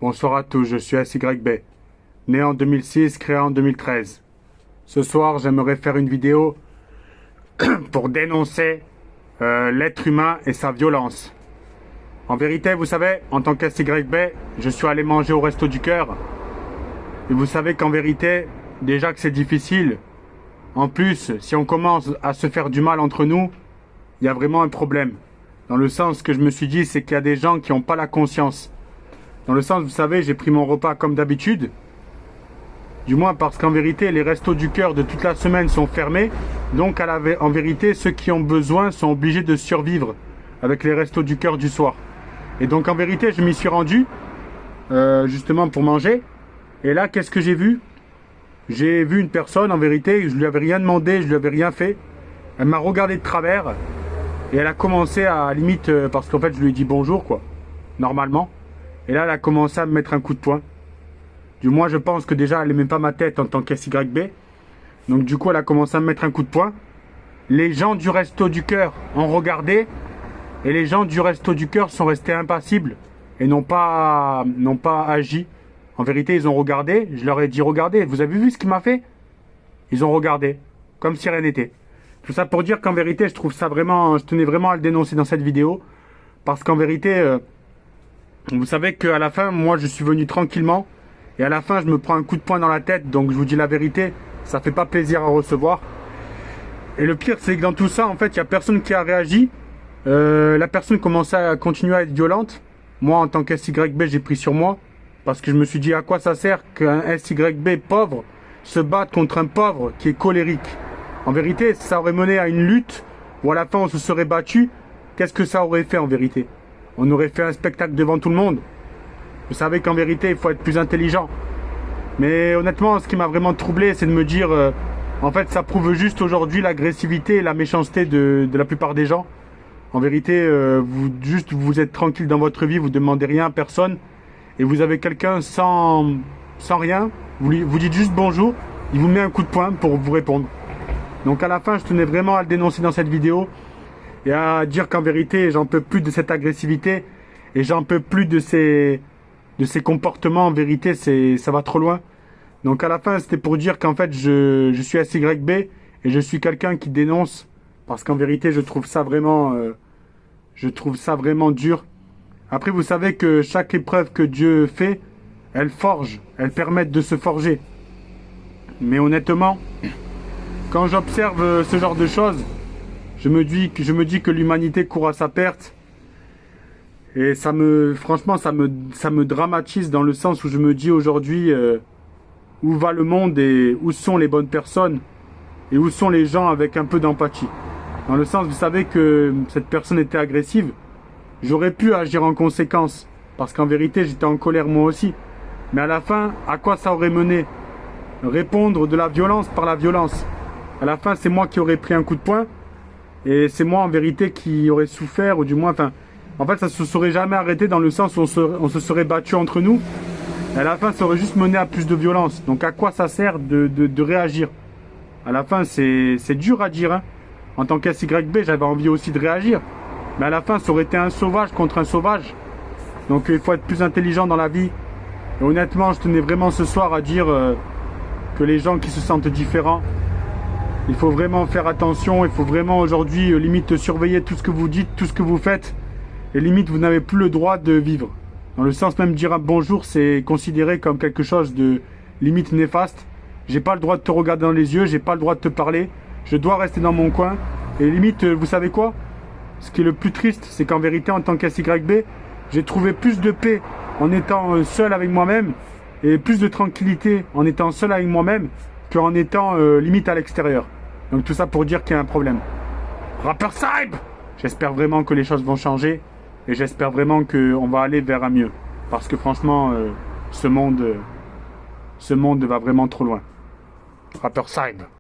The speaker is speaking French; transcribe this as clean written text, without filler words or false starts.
Bonsoir à tous, je suis SYB, né en 2006, créé en 2013. Ce soir, j'aimerais faire une vidéo pour dénoncer l'être humain et sa violence. En vérité, vous savez, en tant qu'SYB, je suis allé manger au Resto du Cœur. Et vous savez qu'en vérité, déjà que c'est difficile. En plus, si on commence à se faire du mal entre nous, il y a vraiment un problème. Dans le sens que je me suis dit, c'est qu'il y a des gens qui n'ont pas la conscience. Dans le sens, vous savez, j'ai pris mon repas comme d'habitude. Du moins parce qu'en vérité, les restos du cœur de toute la semaine sont fermés. Donc, en vérité, ceux qui ont besoin sont obligés de survivre avec les restos du cœur du soir. Et donc, en vérité, je m'y suis rendu, justement pour manger. Et là, qu'est-ce que j'ai vu? J'ai vu une personne, en vérité, je lui avais rien demandé, je lui avais rien fait. Elle m'a regardé de travers. Et elle a commencé à limite, parce qu'en fait, je lui ai dit bonjour, quoi. Normalement. Et là, elle a commencé à me mettre un coup de poing. Du moins, je pense que déjà, elle n'aimait pas ma tête en tant qu'SYB. Donc, du coup, elle a commencé à me mettre un coup de poing. Les gens du Resto du Cœur ont regardé. Et les gens du Resto du Cœur sont restés impassibles. Et n'ont pas agi. En vérité, ils ont regardé. Je leur ai dit, regardez, vous avez vu ce qu'il m'a fait? Ils ont regardé. Comme si rien n'était. Tout ça pour dire qu'en vérité, je trouve ça vraiment... Je tenais vraiment à le dénoncer dans cette vidéo. Parce qu'en vérité... vous savez qu'à la fin, moi, je suis venu tranquillement. Et à la fin, je me prends un coup de poing dans la tête. Donc, je vous dis la vérité, ça fait pas plaisir à recevoir. Et le pire, c'est que dans tout ça, en fait, il n'y a personne qui a réagi. La personne commençait à continuer à être violente. Moi, en tant qu'SYB, j'ai pris sur moi. Parce que je me suis dit, à quoi ça sert qu'un SYB pauvre se batte contre un pauvre qui est colérique? En vérité, ça aurait mené à une lutte où à la fin, on se serait battu. Qu'est-ce que ça aurait fait en vérité? On aurait fait un spectacle devant tout le monde. Vous savez qu'en vérité, il faut être plus intelligent. Mais honnêtement, ce qui m'a vraiment troublé, c'est de me dire... en fait, ça prouve juste l'agressivité et la méchanceté de la plupart des gens. En vérité, vous êtes tranquille dans votre vie, vous demandez rien à personne. Et vous avez quelqu'un sans rien. Vous dites juste bonjour. Il vous met un coup de poing pour vous répondre. Donc à la fin, je tenais vraiment à le dénoncer dans cette vidéo. Et à dire qu'en vérité, j'en peux plus de cette agressivité. Et j'en peux plus de ces comportements. En vérité, ça va trop loin. Donc à la fin, c'était pour dire qu'en fait, je suis SYB. Et je suis quelqu'un qui dénonce. Parce qu'en vérité, je trouve ça vraiment dur. Après, vous savez que chaque épreuve que Dieu fait, elle forge. Elle permet de se forger. Mais honnêtement, quand j'observe ce genre de choses... Je me dis que l'humanité court à sa perte. Et franchement, ça me dramatise dans le sens où je me dis aujourd'hui où va le monde et où sont les bonnes personnes et où sont les gens avec un peu d'empathie. Dans le sens, vous savez que cette personne était agressive. J'aurais pu agir en conséquence parce qu'en vérité, j'étais en colère moi aussi. Mais à la fin, à quoi ça aurait mené? Répondre de la violence par la violence. À la fin, c'est moi qui aurais pris un coup de poing. Et c'est moi en vérité qui aurais souffert, ou du moins, en fait ça ne se serait jamais arrêté dans le sens où on se serait battu entre nous. Et à la fin ça aurait juste mené à plus de violence. Donc à quoi ça sert de réagir? À la fin c'est dur à dire. Hein. En tant qu'SYB, j'avais envie aussi de réagir. Mais à la fin ça aurait été un sauvage contre un sauvage. Donc il faut être plus intelligent dans la vie. Et honnêtement, je tenais vraiment ce soir à dire que les gens qui se sentent différents, il faut vraiment faire attention, il faut vraiment aujourd'hui limite surveiller tout ce que vous dites, tout ce que vous faites. Et limite, vous n'avez plus le droit de vivre. Dans le sens même dire un bonjour, c'est considéré comme quelque chose de limite néfaste. J'ai pas le droit de te regarder dans les yeux, j'ai pas le droit de te parler. Je dois rester dans mon coin. Et limite, vous savez quoi? Ce qui est le plus triste, c'est qu'en vérité, en tant qu'SYB, j'ai trouvé plus de paix en étant seul avec moi-même et plus de tranquillité en étant seul avec moi-même qu'en étant limite à l'extérieur. Donc tout ça pour dire qu'il y a un problème. Rapper Saib! J'espère vraiment que les choses vont changer. Et j'espère vraiment qu'on va aller vers un mieux. Parce que franchement, ce monde va vraiment trop loin. Rapper Saib!